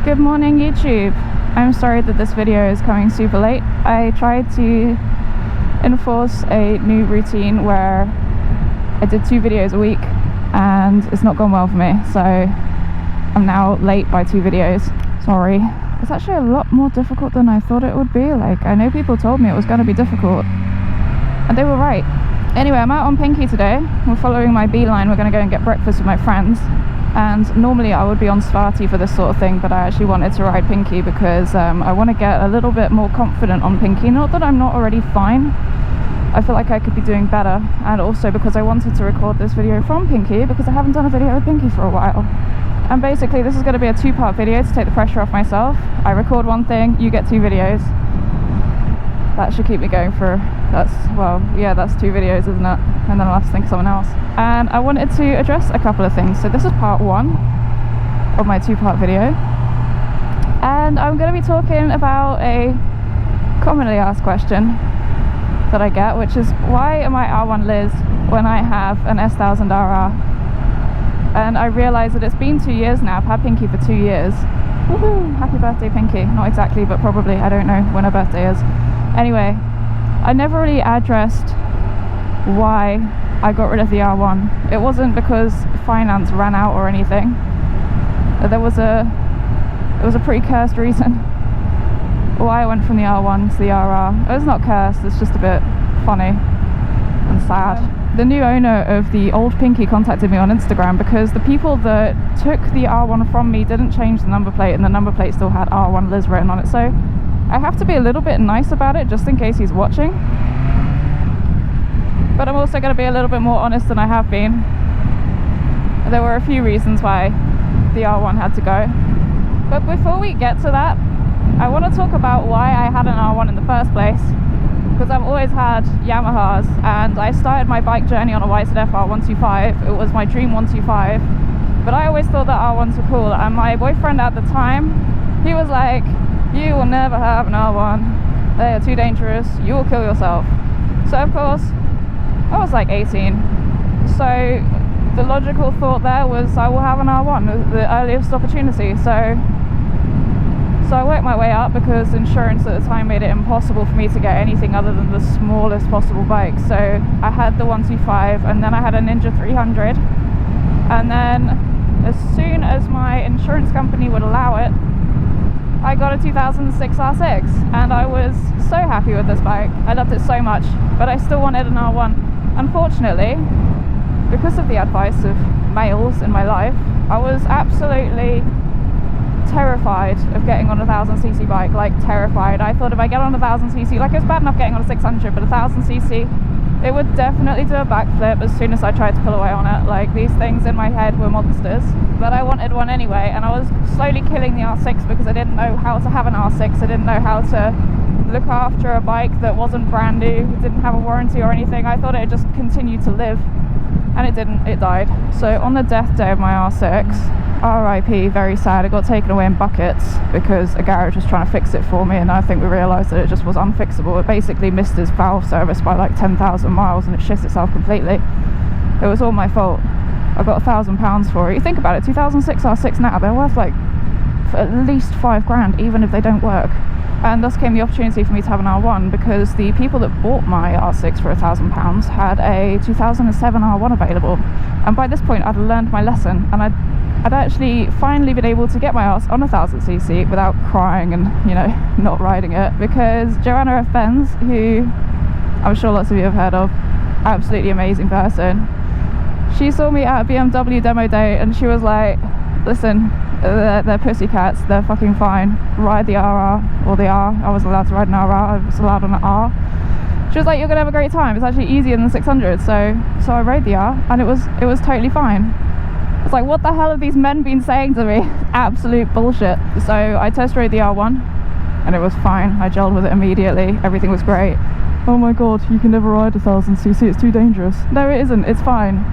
Good morning, YouTube. I'm sorry that this video is coming super late. I tried to enforce a new routine where I did 2 videos a week and it's not gone well for me, so I'm now late by 2 videos. Sorry. It's actually a lot more difficult than I thought it would be. Like, I know people told me it was going to be difficult and they were right. Anyway, I'm out on Pinky today. We're following my beeline. We're going to go and get breakfast with my friends. And normally I would be on Svarti for this sort of thing, but I actually wanted to ride Pinky because I want to get a little bit more confident on Pinky. Not that I'm not already fine. I feel like I could be doing better. And also because I wanted to record this video from Pinky because I haven't done a video with Pinky for a while. And basically this is going to be a 2-part video to take the pressure off myself. I record one thing, you get 2 videos. That should keep me going for, that's 2 videos, isn't it? And then I'll have to think of something else. And I wanted to address a couple of things. So this is part 1 of my 2-part video. And I'm going to be talking about a commonly asked question that I get, which is, why am I R1Liz when I have an S1000 RR? And I realise that it's been 2 years now. I've had Pinky for 2 years. Woohoo! Happy birthday, Pinky. Not exactly, but probably. I don't know when her birthday is. Anyway, I never really addressed why I got rid of the R1. It wasn't because finance ran out or anything. It was a pretty cursed reason why I went from the R1 to the RR. It's not cursed, it's just a bit funny and sad. The new owner of the old Pinky contacted me on Instagram because the people that took the R1 from me didn't change the number plate, and the number plate still had R1Liz written on it. So I have to be a little bit nice about it just in case he's watching. But I'm also going to be a little bit more honest than I have been. There were a few reasons why the R1 had to go. But before we get to that, I want to talk about why I had an R1 in the first place. Because I've always had Yamahas, and I started my bike journey on a YZF R125. It was my dream 125. But I always thought that R1s were cool, and my boyfriend at the time, he was like, "You will never have an R1. They are too dangerous. You will kill yourself." So of course, I was like 18. So the logical thought there was, I will have an R1, the earliest opportunity. So I worked my way up because insurance at the time made it impossible for me to get anything other than the smallest possible bike. So I had the 125, and then I had a Ninja 300. And then as soon as my insurance company would allow it, I got a 2006 R6, and I was so happy with this bike. I loved it so much, but I still wanted an R1. Unfortunately, because of the advice of males in my life, I was absolutely terrified of getting on a 1000cc bike, like terrified. I thought if I get on a 1000cc, like, it's bad enough getting on a 600, but a 1000cc, it would definitely do a backflip as soon as I tried to pull away on it. Like, these things in my head were monsters, but I wanted one anyway, and I was slowly killing the R6 because I didn't know how to have an R6. I didn't know how to look after a bike that wasn't brand new, didn't have a warranty or anything. I thought it would just continue to live, and it didn't. It died. So on the death day of my R6, RIP, very sad, it got taken away in buckets because a garage was trying to fix it for me, and I think we realised that it just was unfixable. It basically missed its valve service by like 10,000 miles and it shit itself completely. It was all my fault. I got £1,000 for it. You think about it, 2006 R6 now, they're worth like at least £5,000 even if they don't work. And thus came the opportunity for me to have an R1 because the people that bought my R6 for £1,000 had a 2007 R1 available. And by this point I'd learned my lesson, and I'd actually finally been able to get my ass on a 1000cc without crying and, you know, not riding it, because Joanna F. Benz, who I'm sure lots of you have heard of, absolutely amazing person, she saw me at a BMW demo day and she was like, "Listen, they're pussycats, they're fucking fine, ride the RR," or the R. I wasn't allowed to ride an RR, I was allowed on an R. She was like, "You're gonna have a great time, it's actually easier than the 600, so I rode the R, and it was totally fine." It's like, what the hell have these men been saying to me? Absolute bullshit. So I test rode the R1 and it was fine. I gelled with it immediately, everything was great. "Oh my god, you can never ride a 1000cc, it's too dangerous." No, it isn't, it's fine.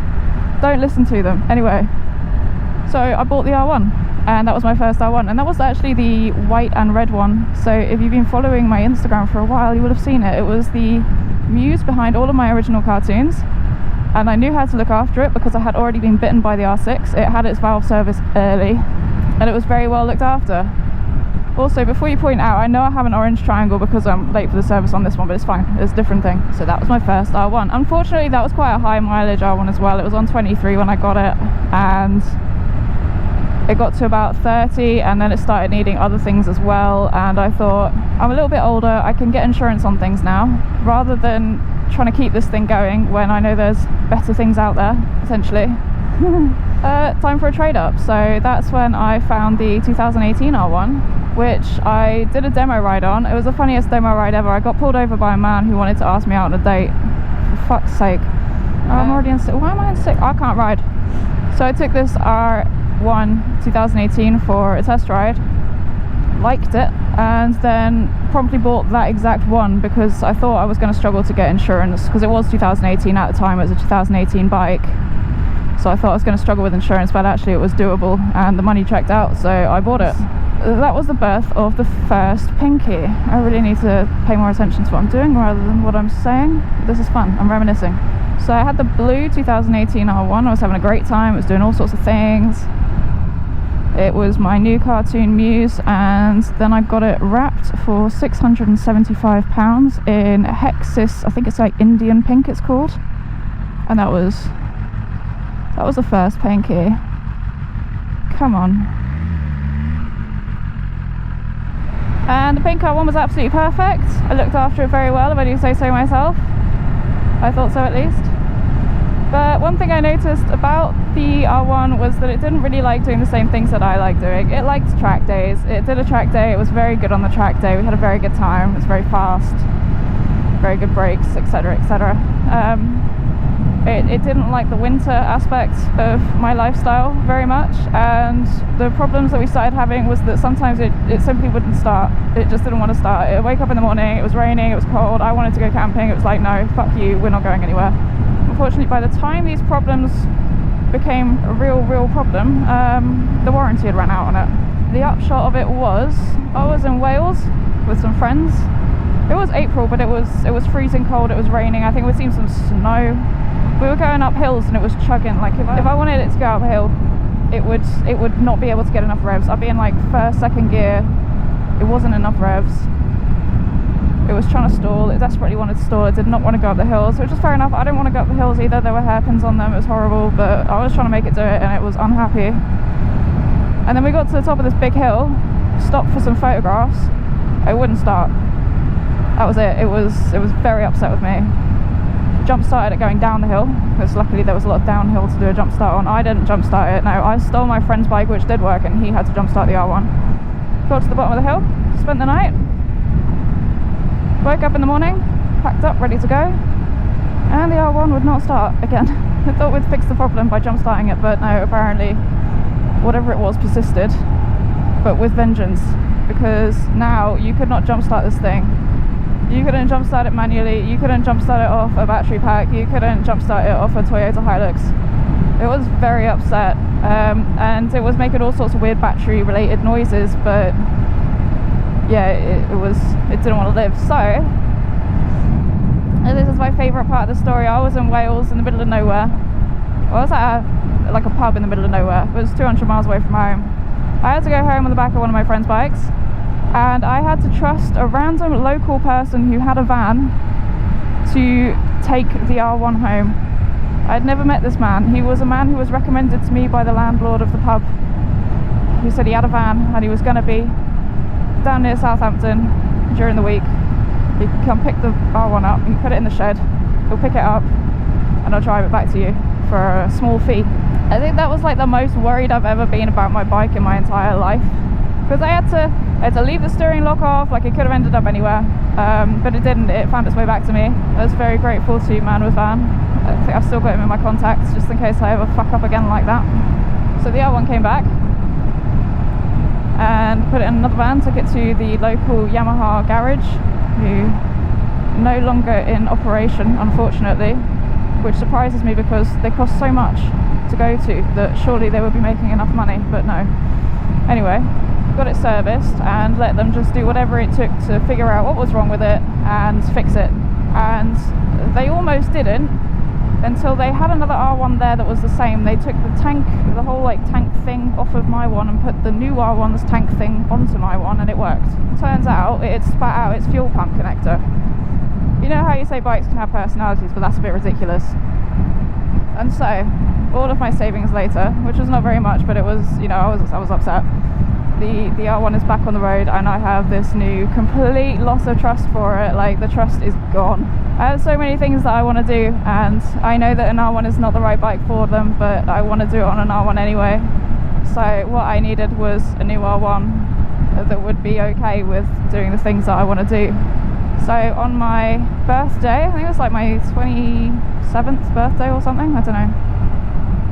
Don't listen to them. Anyway, so I bought the R1, and that was my first R1, and that was actually the white and red one. So if you've been following my Instagram for a while, you will have seen it. It was the muse behind all of my original cartoons, and I knew how to look after it because I had already been bitten by the R6. It had its valve service early, and it was very well looked after. Also, before you point out, I know I have an orange triangle because I'm late for the service on this one, but it's fine, it's a different thing. So that was my first R1. Unfortunately, that was quite a high mileage R1 as well. It was on 23 when I got it, and it got to about 30, and then it started needing other things as well. And I thought, I'm a little bit older, I can get insurance on things now, rather than trying to keep this thing going when I know there's better things out there, potentially. Time for a trade-up. So that's when I found the 2018 R1, which I did a demo ride on. It was the funniest demo ride ever. I got pulled over by a man who wanted to ask me out on a date. For fuck's sake. I'm already in sick. Why am I in sick? I can't ride. So I took this R1 2018 for a test ride, liked it, and then promptly bought that exact one because I thought I was going to struggle to get insurance, because it was 2018 at the time. It was a 2018 bike, so I thought I was going to struggle with insurance, but actually it was doable and the money checked out, so I bought it. That was the birth of the first Pinky. I really need to pay more attention to what I'm doing rather than what I'm saying. This is fun, I'm reminiscing. So I had the blue 2018 R1, I was having a great time, it was doing all sorts of things. It was my new cartoon muse, and then I got it wrapped for £675 in Hexis, I think it's like Indian pink it's called. And that was the first Pinky. Come on. And the pink R1 was absolutely perfect. I looked after it very well, if I do say so myself. I thought so at least. But one thing I noticed about the R1 was that it didn't really like doing the same things that I like doing. It liked track days. It did a track day. It was very good on the track day. We had a very good time. It was very fast, very good brakes, etc., etc. It didn't like the winter aspect of my lifestyle very much, and the problems that we started having was that sometimes it simply wouldn't start. It just didn't want to start. It would wake up in the morning, it was raining, it was cold, I wanted to go camping, it was like, no, fuck you, we're not going anywhere. Unfortunately, by the time these problems became a real problem, the warranty had run out on it. The upshot of it was, I was in Wales with some friends. It was April, but it was freezing cold, it was raining, I think we'd seen some snow. We were going up hills and it was chugging. Like if I wanted it to go uphill, it would not be able to get enough revs. I'd be in like first, second gear. It wasn't enough revs. It was trying to stall. It desperately wanted to stall. It did not want to go up the hills, which is fair enough. I didn't want to go up the hills either. There were hairpins on them. It was horrible, but I was trying to make it do it and it was unhappy. And then we got to the top of this big hill, stopped for some photographs. It wouldn't start. That was it. It was very upset with me. Jump started it going down the hill, because luckily there was a lot of downhill to do a jump start on. I didn't jump start it, no, I stole my friend's bike, which did work, and he had to jump start the R1. Got to the bottom of the hill, spent the night, woke up in the morning, packed up, ready to go, and the R1 would not start again. I thought we'd fix the problem by jump starting it, but no, apparently whatever it was persisted, but with vengeance, because now you could not jump start this thing. You couldn't jump start it manually, you couldn't jump start it off a battery pack, you couldn't jump start it off a Toyota Hilux. It was very upset, and it was making all sorts of weird battery related noises, but yeah, it didn't want to live. So, and this is my favourite part of the story. I was in Wales in the middle of nowhere. I was at a pub in the middle of nowhere. It was 200 miles away from home. I had to go home on the back of one of my friend's bikes, and I had to trust a random local person who had a van to take the R1 home. I'd never met this man. He was a man who was recommended to me by the landlord of the pub, who said he had a van and he was going to be down near Southampton during the week. He could come pick the R1 up, he put it in the shed, he'll pick it up and I'll drive it back to you for a small fee. I think that was like the most worried I've ever been about my bike in my entire life, because I had to leave the steering lock off. Like, it could have ended up anywhere, but it didn't. It found its way back to me. I was very grateful to Man with Van. I think I've still got him in my contacts just in case I ever fuck up again like that. So the R1 came back and put it in another van, took it to the local Yamaha garage, who no longer in operation, unfortunately, which surprises me because they cost so much to go to that surely they would be making enough money, but no. Anyway, got it serviced and let them just do whatever it took to figure out what was wrong with it and fix it. And they almost didn't, until they had another R1 there that was the same. They took the whole like tank thing off of my one and put the new R1's tank thing onto my one, and it worked. Turns out it had spat out its fuel pump connector. You know how you say bikes can have personalities, but that's a bit ridiculous. And so all of my savings later, which was not very much, but it was, you know, I was upset. The R1 is back on the road, and I have this new complete loss of trust for it. Like, the trust is gone. I have so many things that I want to do, and I know that an R1 is not the right bike for them, but I want to do it on an R1 anyway. So what I needed was a new R1 that would be okay with doing the things that I want to do. So on my birthday, I think it was like my 27th birthday or something, I don't know,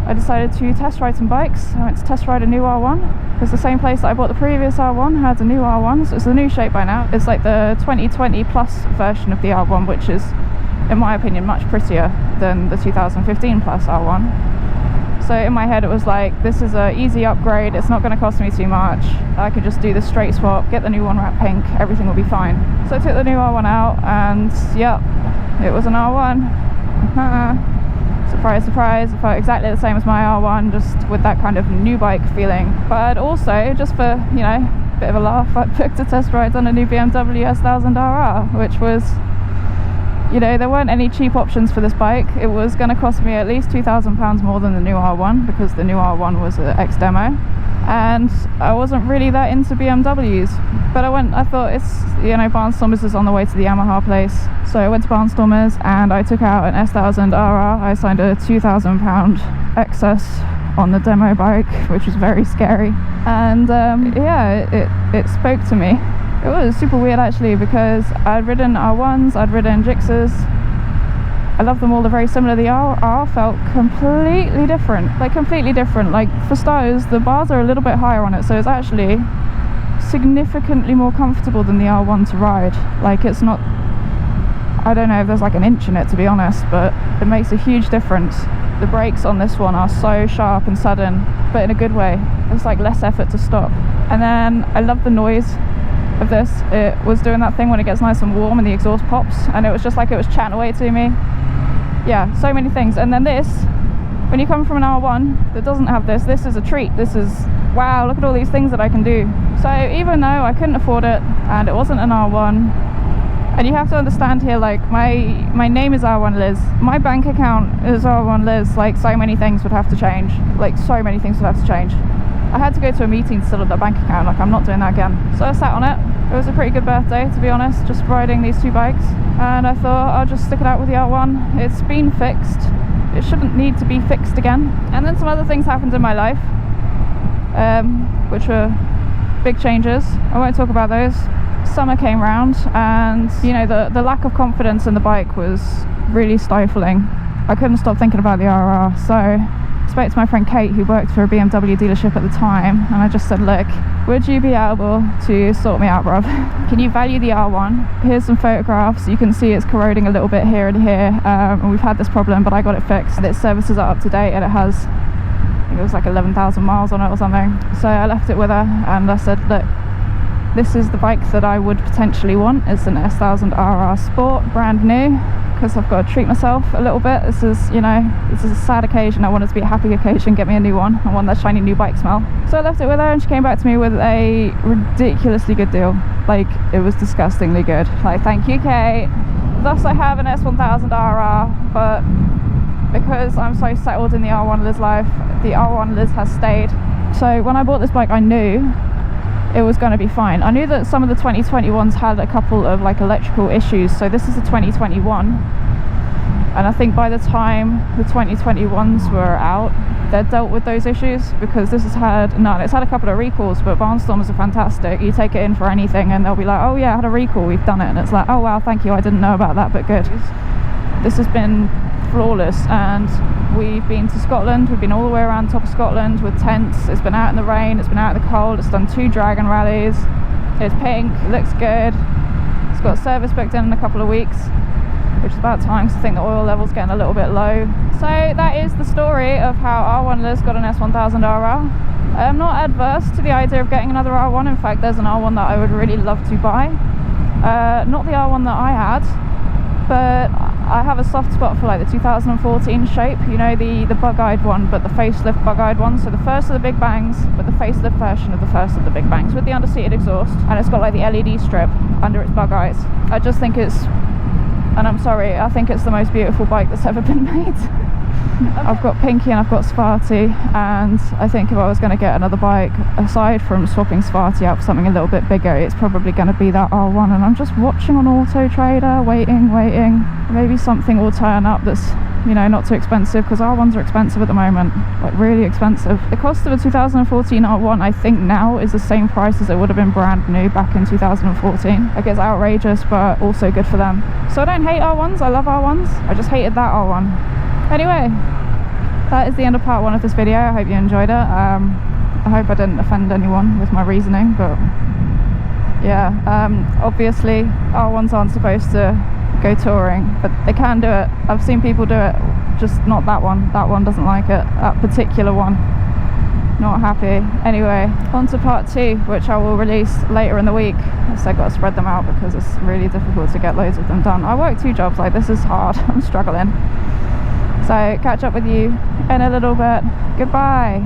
I decided to test ride some bikes. I went to test ride a new R1 because the same place that I bought the previous R1 had a new R1, so it's a new shape by now. It's like the 2020 plus version of the R1, which is, in my opinion, much prettier than the 2015 plus R1. So in my head it was like, this is an easy upgrade, it's not going to cost me too much, I could just do the straight swap, get the new one wrapped pink, everything will be fine. So I took the new R1 out, and yep, it was an R1. Surprise, surprise, it felt exactly the same as my R1, just with that kind of new bike feeling. But also, just for, you know, a bit of a laugh, I booked a test ride on a new BMW S1000 RR, which was, you know, there weren't any cheap options for this bike. It was going to cost me at least £2,000 more than the new R1, because the new R1 was an ex-demo. And I wasn't really that into BMWs, but I thought, it's, you know, Barnstormers is on the way to the Yamaha place, so I went to Barnstormers and I took out an S1000 RR. I signed a £2,000 excess on the demo bike, which was very scary, and yeah, it spoke to me. It was super weird actually, because I'd ridden R1s, I'd ridden Gixxers, I love them all, they're very similar. The RR felt completely different, like for starters, the bars are a little bit higher on it, so it's actually significantly more comfortable than the R1 to ride. Like, it's not, I don't know if there's like an inch in it, to be honest, but it makes a huge difference. The brakes on this one are so sharp and sudden, but in a good way. It's like less effort to stop. And then I love the noise of this. It was doing that thing when it gets nice and warm and the exhaust pops, and it was just like it was chatting away to me. Yeah, so many things. And then this, when you come from an R1 that doesn't have this, this is a treat. This is, wow, look at all these things that I can do. So even though I couldn't afford it and it wasn't an R1, and you have to understand here, like, my name is R1Liz, my bank account is R1Liz, like, so many things would have to change. Like, so many things would have to change. I had to go to a meeting to set up that bank account, like, I'm not doing that again. So I sat on it. It was a pretty good birthday, to be honest, just riding these two bikes. And I thought I'll just stick it out with the R1. It's been fixed. It shouldn't need to be fixed again. And then some other things happened in my life, which were big changes. I won't talk about those. Summer came round, and, you know, the lack of confidence in the bike was really stifling. I couldn't stop thinking about the RR, so I spoke to my friend Kate, who worked for a BMW dealership at the time, and I just said, look, would you be able to sort me out, bruv? Can you value the R1? Here's some photographs. You can see it's corroding a little bit here and here, and we've had this problem, but I got it fixed. And its services are up to date, and it has, I think it was like 11,000 miles on it or something. So I left it with her, and I said, look, this is the bike that I would potentially want. It's an S1000 RR Sport, brand new, because I've got to treat myself a little bit. This is, you know, this is a sad occasion. I want it to be a happy occasion, get me a new one. I want that shiny new bike smell. So I left it with her, and she came back to me with a ridiculously good deal. Like, it was disgustingly good. Like, thank you, Kate. Thus I have an S1000 RR, but because I'm so settled in the R1Liz life, the R1Liz has stayed. So when I bought this bike, I knew it was going to be fine. I knew that some of the 2021s had a couple of like electrical issues, so this is a 2021, and I think by the time the 2021s were out, they'd dealt with those issues, because this has had, it's had a couple of recalls, but Barnstormers are fantastic. You take it in for anything and they'll be like, oh yeah, I had a recall, we've done it, and it's like, oh wow, thank you, I didn't know about that, but good. This has been flawless, and we've been to Scotland, we've been all the way around the top of Scotland with tents. It's been out in the rain, it's been out in the cold, it's done 2 dragon rallies, it's pink, it looks good, it's got a service booked in a couple of weeks, which is about time, because I think the oil level's getting a little bit low. So that is the story of how R1Liz got an S1000 RR. I'm not adverse to the idea of getting another R1. In fact, there's an R1 that I would really love to buy, not the R1 that I had, but I have a soft spot for like the 2014 shape, you know, the bug-eyed one, but the facelift bug-eyed one. So the first of the Big Bangs, but the facelift version of the first of the Big Bangs with the under-seated exhaust, and it's got like the LED strip under its bug eyes. I just think it's, and I'm sorry, I think it's the most beautiful bike that's ever been made. I've got Pinky and I've got Sparty, and I think if I was going to get another bike, aside from swapping Sparty out for something a little bit bigger, it's probably going to be that R1. And I'm just watching on Auto Trader, waiting. Maybe something will turn up that's, you know, not too expensive, because R1s are expensive at the moment, like really expensive. The cost of a 2014 R1 I think now is the same price as it would have been brand new back in 2014. Like, it's outrageous, but also good for them. So I don't hate R1s, I love R1s, I just hated that R1. Anyway, that is the end of part 1 of this video. I hope you enjoyed it. I hope I didn't offend anyone with my reasoning, but yeah, obviously R1s aren't supposed to go touring, but they can do it. I've seen people do it, just not that one. That one doesn't like it, that particular one. Not happy. Anyway, on to part 2, which I will release later in the week. So I've got to spread them out because it's really difficult to get loads of them done. I work 2 jobs, like this is hard. I'm struggling. So catch up with you in a little bit. Goodbye.